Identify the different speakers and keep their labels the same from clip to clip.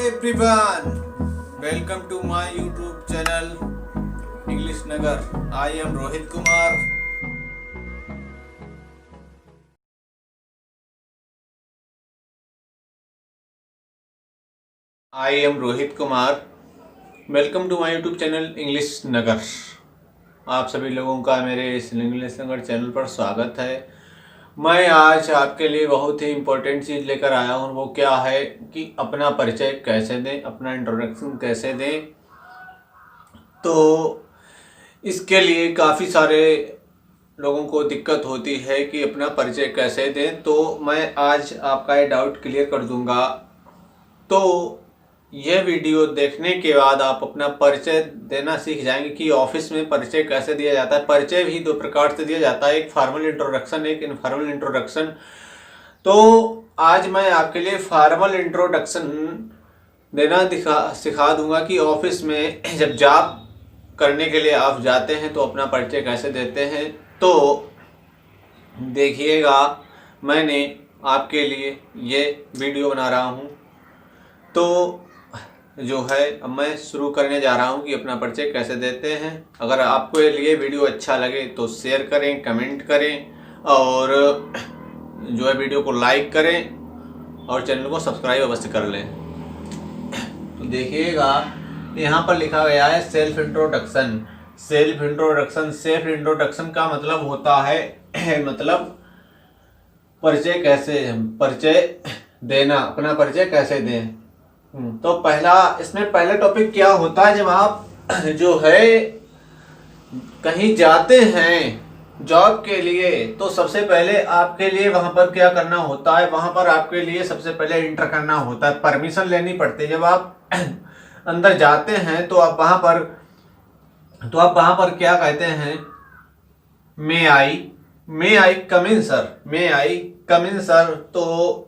Speaker 1: everyone, welcome to my YouTube channel English Nagar. I am Rohit Kumar. Welcome to my YouTube channel English Nagar. आप सभी लोगों का मेरे इस इंग्लिश नगर channel पर स्वागत है। मैं आज आपके लिए बहुत ही इम्पोर्टेंट चीज़ लेकर आया हूँ। वो क्या है कि अपना परिचय कैसे दें, अपना इंट्रोडक्शन कैसे दें। तो इसके लिए काफ़ी सारे लोगों को दिक्कत होती है कि अपना परिचय कैसे दें। तो मैं आज आपका ये डाउट क्लियर कर दूंगा। तो यह वीडियो देखने के बाद आप अपना परिचय देना सीख जाएंगे कि ऑफिस में परिचय कैसे दिया जाता है। परिचय भी दो प्रकार से दिया जाता है, एक फॉर्मल इंट्रोडक्शन, एक इनफॉर्मल इंट्रोडक्शन। तो आज मैं आपके लिए फॉर्मल इंट्रोडक्शन देना सिखा दूंगा कि ऑफिस में जब जॉब करने के लिए आप जाते हैं तो अपना परिचय कैसे देते हैं। तो देखिएगा, मैंने आपके लिए ये वीडियो बना रहा हूँ। तो जो है अब मैं शुरू करने जा रहा हूँ कि अपना परिचय कैसे देते हैं। अगर आपको ये वीडियो अच्छा लगे तो शेयर करें, कमेंट करें और जो है वीडियो को लाइक करें और चैनल को सब्सक्राइब अवश्य कर लें। तो देखिएगा, यहाँ पर लिखा गया है सेल्फ इंट्रोडक्शन। सेल्फ इंट्रोडक्शन का मतलब होता है मतलब परिचय देना, अपना परिचय कैसे दें। तो इसमें पहले टॉपिक क्या होता है, जब आप जो है कहीं जाते हैं जॉब के लिए तो सबसे पहले आपके लिए वहां पर क्या करना होता है, वहां पर आपके लिए सबसे पहले इंटर करना होता है, परमिशन लेनी पड़ती है। जब आप अंदर जाते हैं तो आप वहां पर क्या कहते हैं, मे आई कम इन सर। तो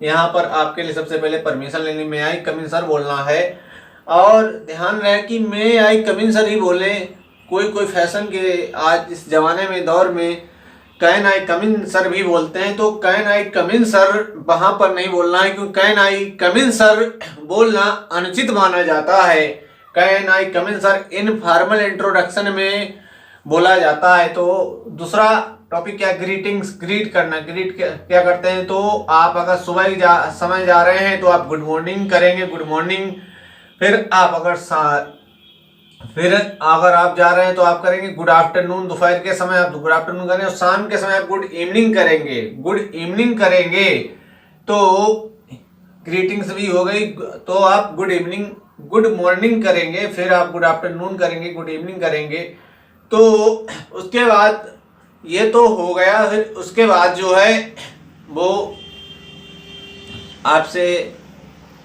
Speaker 1: यहाँ पर आपके लिए सबसे पहले परमिशन लेनी, मे आई कम इन सर बोलना है। और ध्यान रहे कि मे आई कम इन सर ही बोलें। कोई फैशन के आज इस जमाने में दौर में can I come in sir भी बोलते हैं। तो can I come in sir वहां पर नहीं बोलना है, क्योंकि can I come in sir बोलना अनुचित माना जाता है। Can I come in sir informal introduction में बोला जाता है। तो दूसरा टॉपिक क्या, ग्रीट करना। ग्रीट क्या करते हैं, तो आप अगर सुबह समय जा रहे हैं तो आप गुड मॉर्निंग करेंगे, गुड मॉर्निंग। फिर अगर आप जा रहे हैं तो आप करेंगे गुड आफ्टरनून। दोपहर के समय आप गुड आफ्टरनून करेंगे और शाम के समय आप गुड इवनिंग करेंगे। तो ग्रीटिंग्स भी हो गई। तो आप गुड मॉर्निंग करेंगे, फिर आप गुड आफ्टरनून करेंगे, गुड इवनिंग करेंगे। तो उसके बाद ये तो हो गया। फिर उसके बाद जो है वो आपसे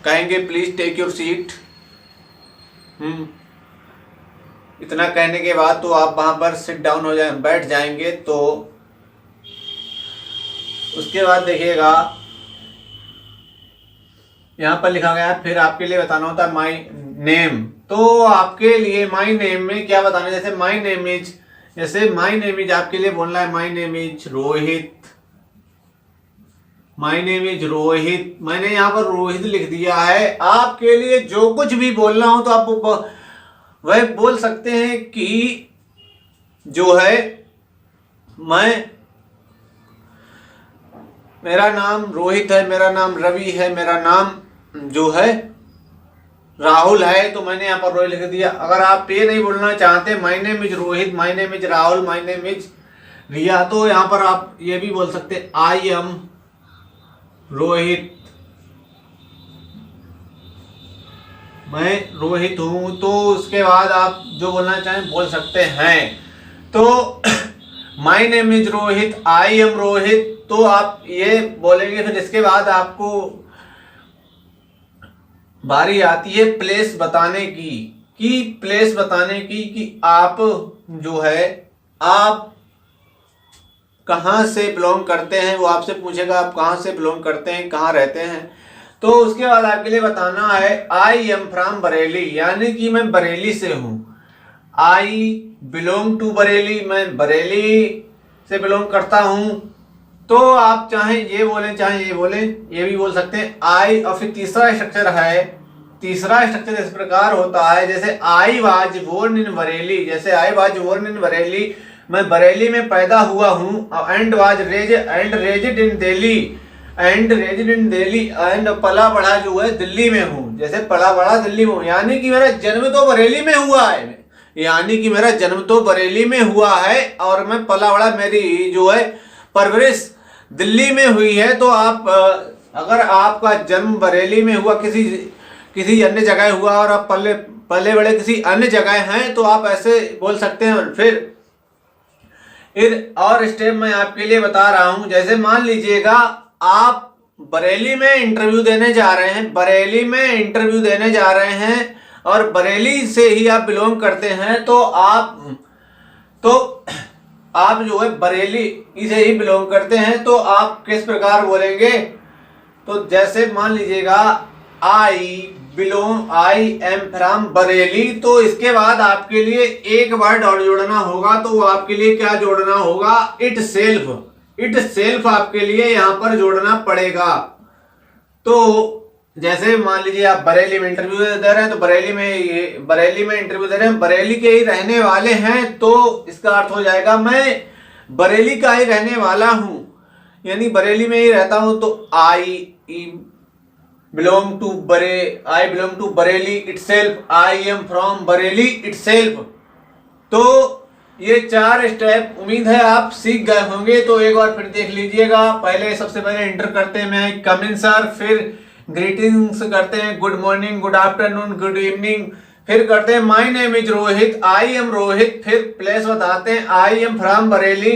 Speaker 1: कहेंगे प्लीज टेक योर सीट। इतना कहने के बाद तो आप वहां पर सिट डाउन बैठ जाएंगे। तो उसके बाद देखिएगा, यहाँ पर लिखा गया है फिर आपके लिए बताना होता है माई नेम। तो आपके लिए माई नेम में क्या बताना, जैसे माई नेम इज आपके लिए बोलना है माई नेम इज रोहित। मैंने यहाँ पर रोहित लिख दिया है। आपके लिए जो कुछ भी बोलना हो तो आप वह बोल सकते हैं कि जो है मेरा नाम रोहित है, मेरा नाम रवि है, मेरा नाम जो है राहुल है। तो मैंने यहाँ पर रोहित लिख दिया। अगर आप ये नहीं बोलना चाहते my name is Rohit, my name is Rahul, my name is Riya, तो यहाँ पर आप ये भी बोल सकते आई एम रोहित, मैं रोहित हूं। तो उसके बाद आप जो बोलना चाहें बोल सकते हैं। तो my name is Rohit, I am Rohit, तो आप ये बोलेंगे। फिर इसके बाद आपको बारी आती है प्लेस बताने की कि आप जो है आप कहाँ से बिलोंग करते हैं। वो आपसे पूछेगा आप कहाँ से बिलोंग करते हैं, कहाँ रहते हैं। तो उसके बाद आपके लिए बताना है आई एम फ्रॉम बरेली, यानी कि मैं बरेली से हूँ। आई बिलोंग टू बरेली, मैं बरेली से बिलोंग करता हूँ। तो आप चाहे ये बोलें चाहे ये बोलें, ये भी बोल सकते हैं आई। और फिर तीसरा स्ट्रक्चर है तीसरा स्ट्रक्चर इस प्रकार होता है, जैसे I was born in Bareilly, जैसे I was born in Bareilly, मैं बरेली में पैदा हुआ हूँ। And was resided in Delhi, and पला बढ़ा जो है दिल्ली में हूँ, जैसे पला बढ़ा दिल्ली में हूँ, यानी कि मेरा जन्म तो बरेली में हुआ है, यानी कि मेरा जन्म तो बरेली में हुआ है और मैं पला बढ़ा, मेरी जो है परवरिश दिल्ली में हुई है। तो आप अगर आपका जन्म बरेली में हुआ, किसी अन्य जगह हुआ और आप पले बड़े किसी अन्य जगह हैं, तो आप ऐसे बोल सकते हैं। फिर और स्टेप मैं आपके लिए बता रहा हूं, जैसे मान लीजिएगा आप बरेली में इंटरव्यू देने जा रहे हैं, बरेली में इंटरव्यू देने जा रहे हैं और बरेली से ही आप बिलोंग करते हैं, तो आप जो है बरेली से ही बिलोंग करते हैं, तो आप किस प्रकार बोलेंगे? तो जैसे मान लीजिएगा आई एम फ्रॉम बरेली, तो इसके बाद आपके लिए एक वर्ड और जोड़ना होगा, तो वो आपके लिए क्या जोड़ना होगा? इट सेल्फ आपके लिए यहाँ पर जोड़ना पड़ेगा। तो जैसे मान लीजिए आप बरेली में इंटरव्यू दे रहे हैं, तो बरेली में इंटरव्यू दे रहे हैं, बरेली के ही रहने वाले हैं, तो इसका अर्थ हो जाएगा मैं बरेली का ही रहने वाला हूं, यानी बरेली में ही रहता हूं। तो I belong to Bareilly itself, I am from Bareilly itself. तो ये 4 स्टेप उम्मीद है आप सीख गए होंगे, तो एक बार फिर देख लीजिएगा। सबसे पहले इंटर करते हैं मैं कम इन सर, फिर ग्रीटिंग्स करते हैं, good morning, good afternoon, good evening, फिर करते हैं my name is Rohit, I am Rohit, फिर प्लेस बताते हैं आई एम फ्रॉम बरेली।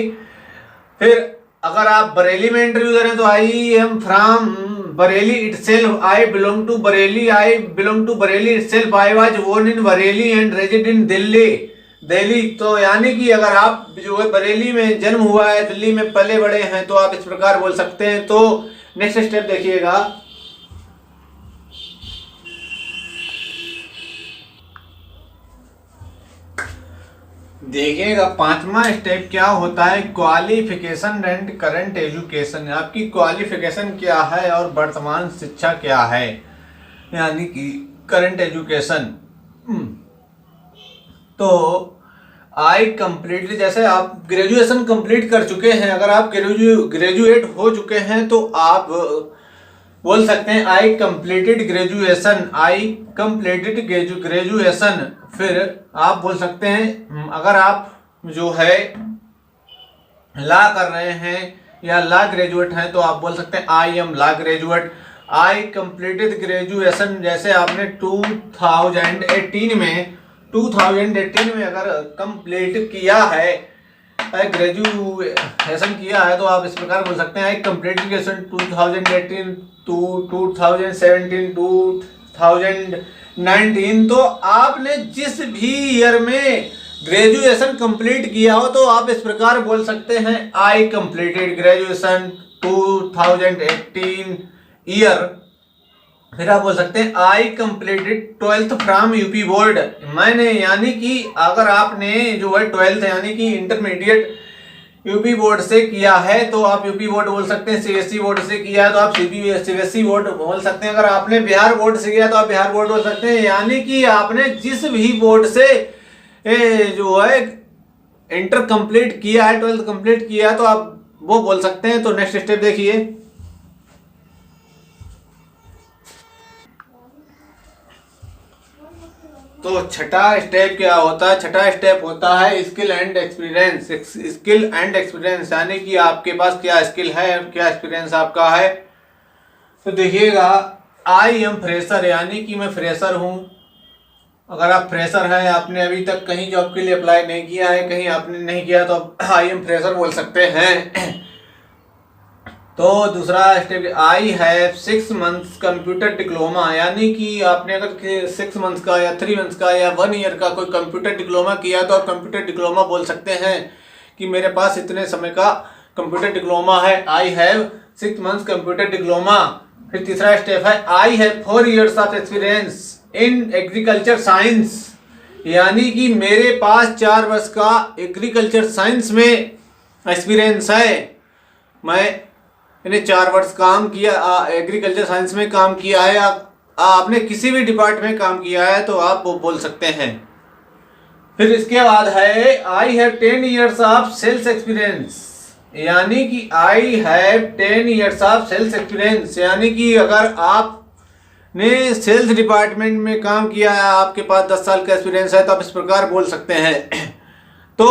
Speaker 1: फिर अगर आप बरेली में इंटरव्यू दे रहे हैं तो I am from Bareilly itself, I belong to Bareilly itself, I was born in Bareilly and resided in Delhi. तो यानी कि अगर आप जो है बरेली में जन्म हुआ है, दिल्ली में पले बड़े हैं, तो आप इस प्रकार बोल सकते हैं। तो नेक्स्ट स्टेप देखिएगा। देखिएगा 5वां स्टेप क्या होता है, क्वालिफिकेशन एंड करंट एजुकेशन। आपकी क्वालिफिकेशन क्या है और वर्तमान शिक्षा क्या है, यानी कि करंट एजुकेशन। तो आई कंप्लीटली, जैसे आप ग्रेजुएशन कंप्लीट कर चुके हैं, अगर आप ग्रेजुएट हो चुके हैं, तो आप बोल सकते हैं आई कंप्लीटेड ग्रेजुएशन। फिर आप बोल सकते हैं, अगर आप जो है लॉ कर रहे हैं या लॉ ग्रेजुएट हैं, तो आप बोल सकते हैं I am law graduate, I completed graduation. जैसे आपने 2018 में अगर कंप्लीट किया है, ग्रेजुएशन किया है, तो आप इस प्रकार बोल सकते हैं आई कंप्लीटेड ग्रेजुएशन 2018 to 2017 2019। तो आपने जिस भी ईयर में ग्रेजुएशन कंप्लीट किया हो, तो आप इस प्रकार बोल सकते हैं आई कंप्लीटेड ग्रेजुएशन 2018 ईयर। फिर आप बोल सकते हैं I completed 12th from UP board. मैंने, यानी कि अगर आपने जो है 12th यानी कि इंटरमीडिएट यूपी बोर्ड से किया है, तो आप यूपी बोर्ड बोल सकते हैं। सीबीएसई बोर्ड से किया है तो आप सीबीएसई बोर्ड बोल सकते हैं। अगर आपने बिहार बोर्ड से किया तो आप बिहार बोर्ड बोल सकते हैं। यानी कि आपने जिस भी बोर्ड से जो है इंटर कंप्लीट किया है, 12th कंप्लीट किया है, तो आप वो बोल सकते हैं। तो नेक्स्ट स्टेप देखिए। तो छठा स्टेप क्या होता है? छठा स्टेप होता है स्किल एंड एक्सपीरियंस, यानी कि आपके पास क्या स्किल है और क्या एक्सपीरियंस आपका है। तो देखिएगा आई एम फ्रेशर, यानी कि मैं फ्रेशर हूँ। अगर आप फ्रेशर हैं, आपने अभी तक कहीं जॉब के लिए अप्लाई नहीं किया है, कहीं आपने नहीं किया, तो आप आई एम फ्रेशर बोल सकते हैं। तो दूसरा step I have 6 months computer diploma, यानी कि आपने अगर 6 months का या 3 months का या 1 year का कोई कंप्यूटर डिप्लोमा किया, तो आप कंप्यूटर डिप्लोमा बोल सकते हैं कि मेरे पास इतने समय का कंप्यूटर डिप्लोमा है। I have 6 months computer diploma. फिर तीसरा स्टेप है I have 4 years of experience in agriculture science, यानी कि मेरे पास 4 वर्ष का एग्रीकल्चर साइंस में एक्सपीरियंस है। मैं मैंने 4 वर्ष काम किया, एग्रीकल्चर साइंस में काम किया है। आपने किसी भी डिपार्टमेंट में काम किया है तो आप वो बोल सकते हैं। फिर इसके बाद है I have 10 years of sales experience, यानी कि I have 10 years of sales experience, यानी कि अगर आपने सेल्स डिपार्टमेंट में काम किया है, आपके पास 10 साल का एक्सपीरियंस है, तो आप इस प्रकार बोल सकते हैं। तो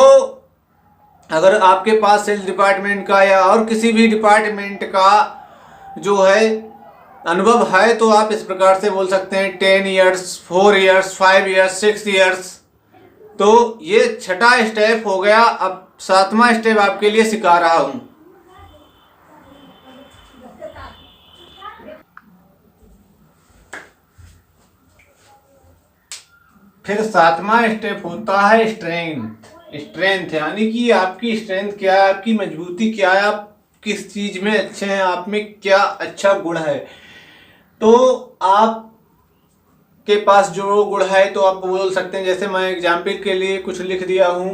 Speaker 1: अगर आपके पास सेल्स डिपार्टमेंट का या और किसी भी डिपार्टमेंट का जो है अनुभव है तो आप इस प्रकार से बोल सकते हैं 10 ईयर्स, 4 ईयर्स, 5 ईयर्स, 6 ईयर्स। तो ये 6ठा स्टेप हो गया। अब 7वां स्टेप आपके लिए सिखा रहा हूं। फिर 7वां स्टेप होता है स्ट्रेंथ। स्ट्रेंथ यानी कि आपकी स्ट्रेंथ क्या है, आपकी मजबूती क्या है, आप किस चीज में अच्छे हैं, आप में क्या अच्छा गुण है। तो आप के पास जो गुण है तो आप बोल सकते हैं, जैसे मैं एग्जाम्पल के लिए कुछ लिख दिया हूं।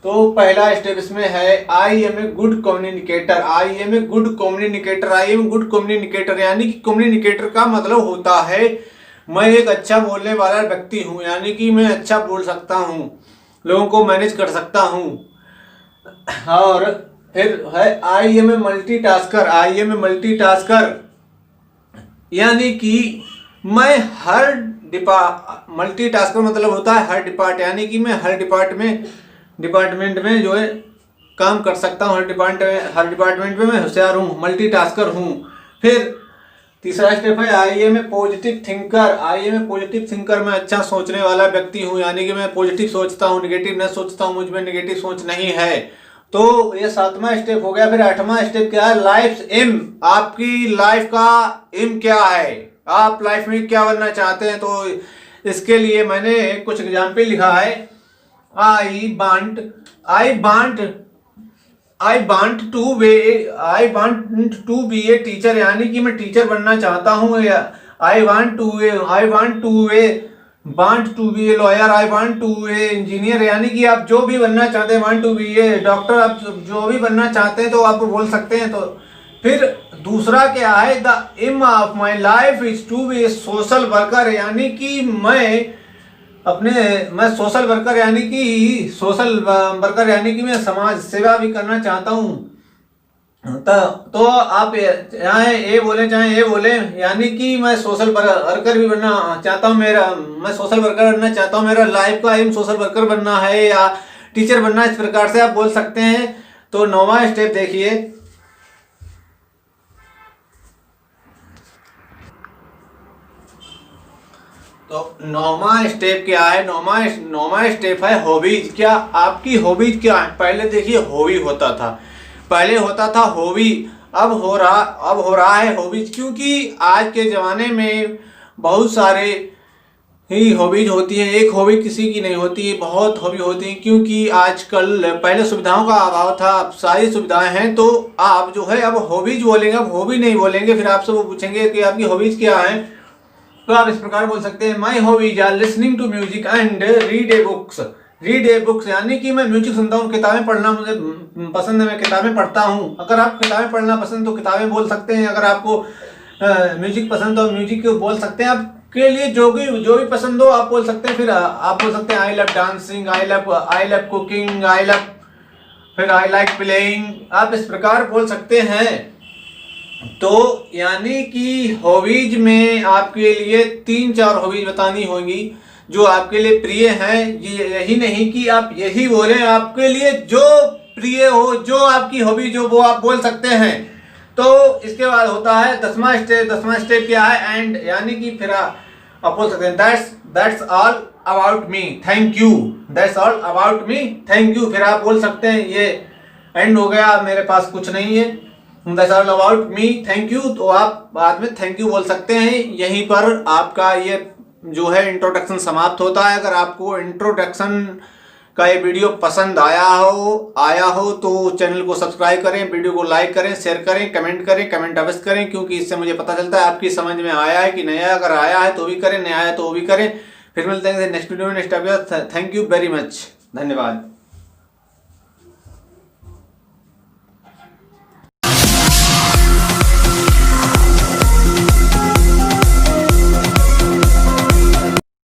Speaker 1: तो पहला स्टेप इसमें है I am a good communicator. I am a good communicator. I am good communicator यानी कि कम्युनिकेटर का मतलब होता है मैं एक अच्छा बोलने वाला व्यक्ति हूं, यानी कि मैं अच्छा बोल सकता हूं, लोगों को मैनेज कर सकता हूं। और फिर है I am a multitasker. I am a multitasker यानी कि मैं हर मल्टीटास्कर मतलब होता है हर यानी कि मैं हर डिपार्टमेंट में जो है काम कर सकता हूँ। हर डिपार्टमेंट में मैं होशियार हूँ, मल्टीटास्कर हूँ। फिर तीसरा स्टेप है I am a positive thinker. I am a positive thinker, मैं अच्छा सोचने वाला व्यक्ति हूँ, यानी कि मैं पॉजिटिव सोचता हूँ, नेगेटिव न सोचता हूँ, मुझ में नेगेटिव सोच नहीं है। तो ये 7वां स्टेप हो गया। फिर 8वां स्टेप क्या है, लाइफ एम। आपकी लाइफ का एम क्या है, आप लाइफ में क्या बनना चाहते हैं। तो इसके लिए मैंने कुछ एग्जाम्पल लिखा है। I want to be a teacher, यानी कि मैं टीचर बनना चाहता हूँ। I want to be a lawyer. I want to a engineer, यानी कि आप जो भी बनना चाहते हैं, want to be a doctor, आप जो भी बनना चाहते हैं तो आप बोल सकते हैं। तो फिर दूसरा क्या है, the aim of my life is to be a social worker, यानी कि मैं सोशल वर्कर यानी कि मैं समाज सेवा भी करना चाहता हूँ। तो आप चाहे ए बोले चाहे ए बोले, यानी कि मैं सोशल वर्कर भी बनना चाहता हूँ। मैं सोशल वर्कर बनना चाहता हूँ, मेरा लाइफ का एम सोशल वर्कर बनना है या टीचर बनना, इस प्रकार से आप बोल सकते हैं। तो 9वां स्टेप देखिए। तो 9वां स्टेप क्या है, 9वां स्टेप है हॉबीज। क्या आपकी हॉबीज क्या है। पहले देखिए हॉबी होता था, पहले होता था हॉबी, अब हो रहा है हॉबीज, क्योंकि आज के ज़माने में बहुत सारे ही हॉबीज होती हैं। एक हॉबी किसी की नहीं होती, बहुत हॉबी होती हैं, क्योंकि आजकल पहले सुविधाओं का अभाव था, अब सारी सुविधाएं हैं। तो आप जो है अब हॉबीज बोलेंगे, अब हॉबी नहीं बोलेंगे। फिर आपसे वो पूछेंगे कि आपकी हॉबीज क्या है, तो आप इस प्रकार बोल सकते हैं my hobbies are listening to music and read a books. Read a books यानी कि मैं म्यूजिक सुनता हूँ, किताबें पढ़ना मुझे पसंद है, मैं किताबें पढ़ता हूँ। अगर आपको किताबें पढ़ना पसंद तो किताबें बोल सकते हैं। अगर आपको म्यूजिक पसंद तो म्यूजिक बोल सकते हैं। आपके लिए जो भी पसंद हो आप बोल सकते हैं। फिर आप बोल सकते हैं I love dancing, I love cooking, फिर आई लाइक प्लेइंग, आप इस प्रकार बोल सकते हैं। तो यानी कि हॉबीज में आपके लिए 3-4 हॉबीज बतानी होंगी जो आपके लिए प्रिय हैं। यही नहीं कि आप यही बोलें, आपके लिए जो प्रिय हो, जो आपकी हॉबी जो वो आप बोल सकते हैं। तो इसके बाद होता है 10वां स्टेप। 10वां स्टेप क्या है, एंड, यानी कि फिर आप बोल सकते हैं that's all about me, thank you. That's all about me, thank you. फिर आप बोल सकते हैं ये एंड हो गया, मेरे पास कुछ नहीं है, that's all about me, thank you. तो आप बाद में थैंक यू बोल सकते हैं। यहीं पर आपका ये जो है इंट्रोडक्शन समाप्त होता है। अगर आपको इंट्रोडक्शन का ये वीडियो पसंद आया हो तो चैनल को सब्सक्राइब करें, वीडियो को लाइक करें, शेयर करें, कमेंट अवश्य करें, क्योंकि इससे मुझे पता चलता है आपकी समझ में आया है कि नहीं आया। अगर आया है तो भी करें, नहीं आया तो वो भी करें। फिर मिलते हैं नेक्स्ट वीडियो में, next update. Thank you very much, धन्यवाद।